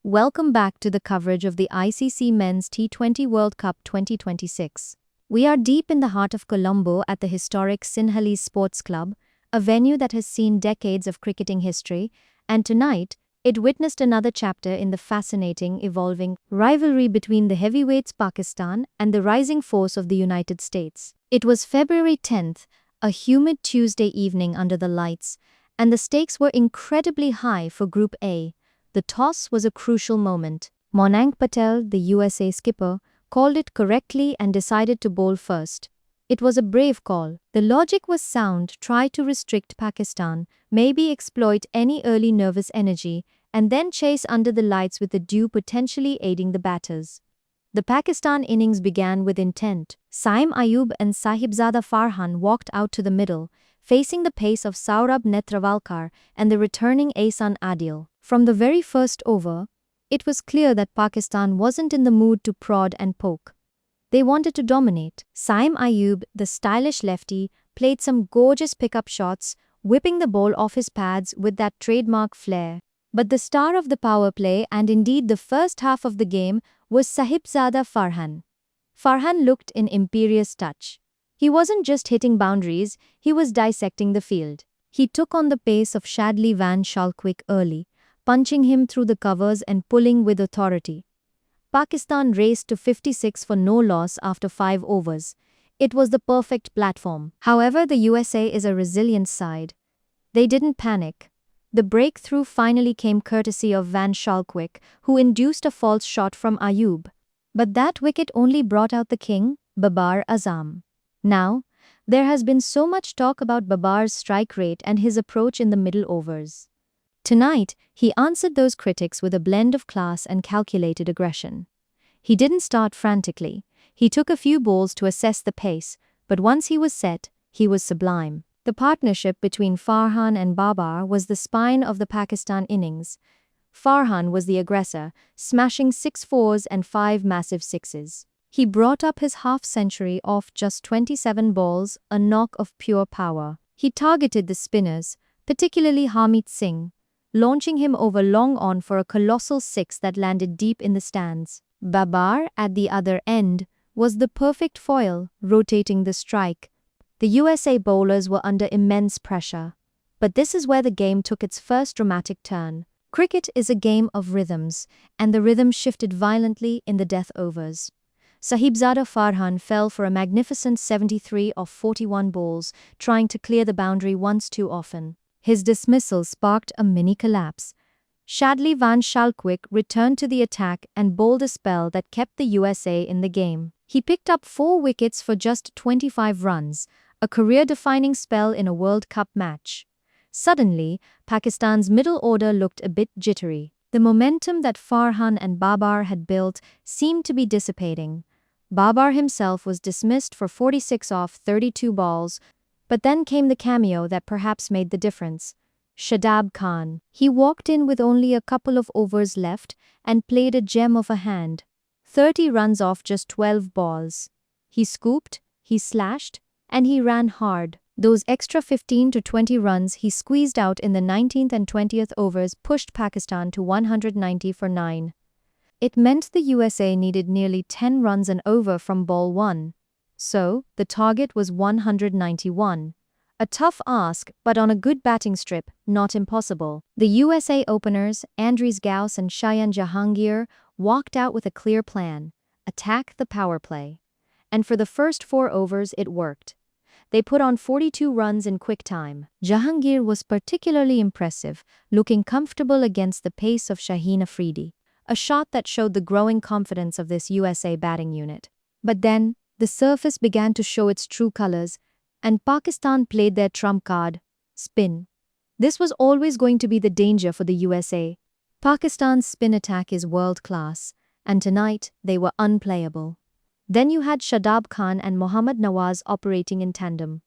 Welcome back to the coverage of the ICC Men's T20 World Cup 2026. We are deep in the heart of Colombo at the historic Sinhalese Sports Club, a venue that has seen decades of cricketing history, and tonight, it witnessed another chapter in the fascinating, evolving rivalry between the heavyweights Pakistan and the rising force of the United States. It was February 10th, a humid Tuesday evening under the lights, and the stakes were incredibly high for Group A. The toss was a crucial moment. Monank Patel, the USA skipper, called it correctly and decided to bowl first. It was a brave call. The logic was sound: try to restrict Pakistan, maybe exploit any early nervous energy, and then chase under the lights with the dew potentially aiding the batters. The Pakistan innings began with intent. Saim Ayub and Sahibzada Farhan walked out to the middle, facing the pace of Saurabh Netravalkar and the returning Ehsan Adil. From the very first over, it was clear that Pakistan wasn't in the mood to prod and poke. They wanted to dominate. Saim Ayub, the stylish lefty, played some gorgeous pickup shots, whipping the ball off his pads with that trademark flair. But the star of the power play, and indeed the first half of the game, was Sahibzada Farhan. Farhan looked in imperious touch. He wasn't just hitting boundaries, he was dissecting the field. He took on the pace of Shadley Van Schalkwyk early, punching him through the covers and pulling with authority. Pakistan raced to 56 for no loss after 5 overs. It was the perfect platform. However, the USA is a resilient side. They didn't panic. The breakthrough finally came courtesy of Van Schalkwyk, who induced a false shot from Ayub. But that wicket only brought out the king, Babar Azam. Now, there has been so much talk about Babar's strike rate and his approach in the middle overs. Tonight, he answered those critics with a blend of class and calculated aggression. He didn't start frantically. He took a few balls to assess the pace, but once he was set, he was sublime. The partnership between Farhan and Babar was the spine of the Pakistan innings. Farhan was the aggressor, smashing 6 fours and 5 massive sixes. He brought up his half-century off just 27 balls, a knock of pure power. He targeted the spinners, particularly Harmeet Singh, launching him over long on for a colossal 6 that landed deep in the stands. Babar, at the other end, was the perfect foil, rotating the strike. The USA bowlers were under immense pressure. But this is where the game took its first dramatic turn. Cricket is a game of rhythms, and the rhythm shifted violently in the death overs. Sahibzada Farhan fell for a magnificent 73 off 41 balls, trying to clear the boundary once too often. His dismissal sparked a mini collapse. Shadley Van Schalkwyk returned to the attack and bowled a spell that kept the USA in the game. He picked up 4 wickets for just 25 runs, a career-defining spell in a World Cup match. Suddenly, Pakistan's middle order looked a bit jittery. The momentum that Farhan and Babar had built seemed to be dissipating. Babar himself was dismissed for 46 off 32 balls, but then came the cameo that perhaps made the difference. Shadab Khan. He walked in with only a couple of overs left and played a gem of a hand. 30 runs off just 12 balls. He scooped, he slashed, and he ran hard. Those extra 15 to 20 runs he squeezed out in the 19th and 20th overs pushed Pakistan to 190 for 9. It meant the USA needed nearly 10 runs and over from ball 1. So, the target was 191. A tough ask, but on a good batting strip, not impossible. The USA openers, Andries Gauss and Shayan Jahangir, walked out with a clear plan: attack the power play. And for the first 4 overs it worked. They put on 42 runs in quick time. Jahangir was particularly impressive, looking comfortable against the pace of Shaheen Afridi, a shot that showed the growing confidence of this USA batting unit. But then, the surface began to show its true colors, and Pakistan played their trump card: spin. This was always going to be the danger for the USA. Pakistan's spin attack is world-class, and tonight they were unplayable. Then you had Shadab Khan and Mohammad Nawaz operating in tandem.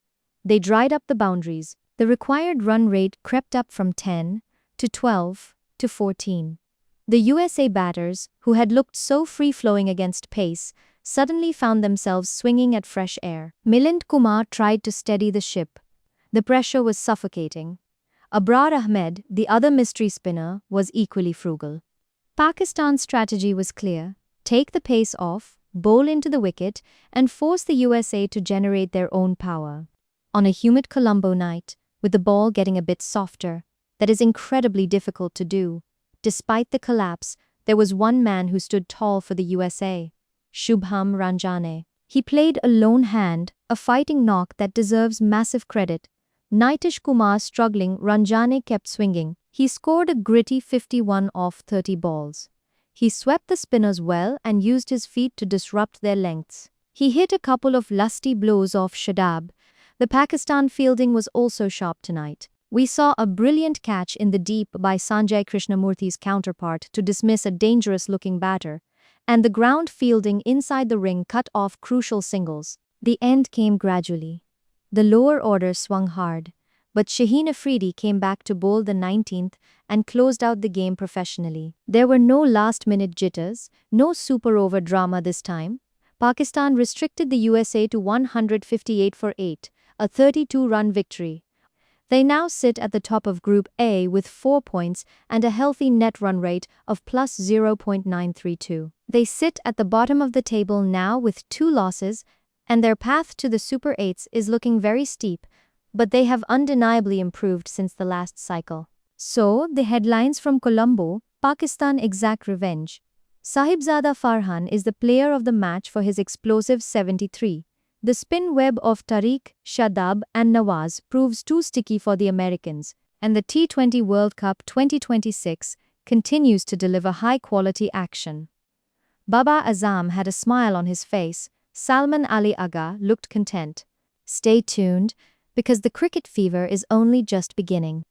They dried up the boundaries. The required run rate crept up from 10 to 12 to 14. The USA batters, who had looked so free-flowing against pace, suddenly found themselves swinging at fresh air. Milind Kumar tried to steady the ship. The pressure was suffocating. Abrar Ahmed, the other mystery spinner, was equally frugal. Pakistan's strategy was clear: take the pace off, bowl into the wicket, and force the USA to generate their own power. On a humid Colombo night, with the ball getting a bit softer, that is incredibly difficult to do. Despite the collapse, there was one man who stood tall for the USA: Shubham Ranjane. He played a lone hand, a fighting knock that deserves massive credit. Nitish Kumar struggling, Ranjane kept swinging. He scored a gritty 51 off 30 balls. He swept the spinners well and used his feet to disrupt their lengths. He hit a couple of lusty blows off Shadab. The Pakistan fielding was also sharp tonight. We saw a brilliant catch in the deep by Sanjay Krishnamurthy's counterpart to dismiss a dangerous-looking batter, and the ground fielding inside the ring cut off crucial singles. The end came gradually. The lower order swung hard, but Shaheen Afridi came back to bowl the 19th and closed out the game professionally. There were no last-minute jitters, no super over drama this time. Pakistan restricted the USA to 158 for 8, a 32-run victory. They now sit at the top of Group A with 4 points and a healthy net run rate of plus 0.932. They sit at the bottom of the table now with 2 losses, and their path to the Super 8s is looking very steep, but they have undeniably improved since the last cycle. So, the headlines from Colombo: Pakistan exact revenge. Sahibzada Farhan is the player of the match for his explosive 73. The spin web of Tariq, Shadab and Nawaz proves too sticky for the Americans, and the T20 World Cup 2026 continues to deliver high-quality action. Babar Azam had a smile on his face. Salman Ali Agha looked content. Stay tuned, because the cricket fever is only just beginning.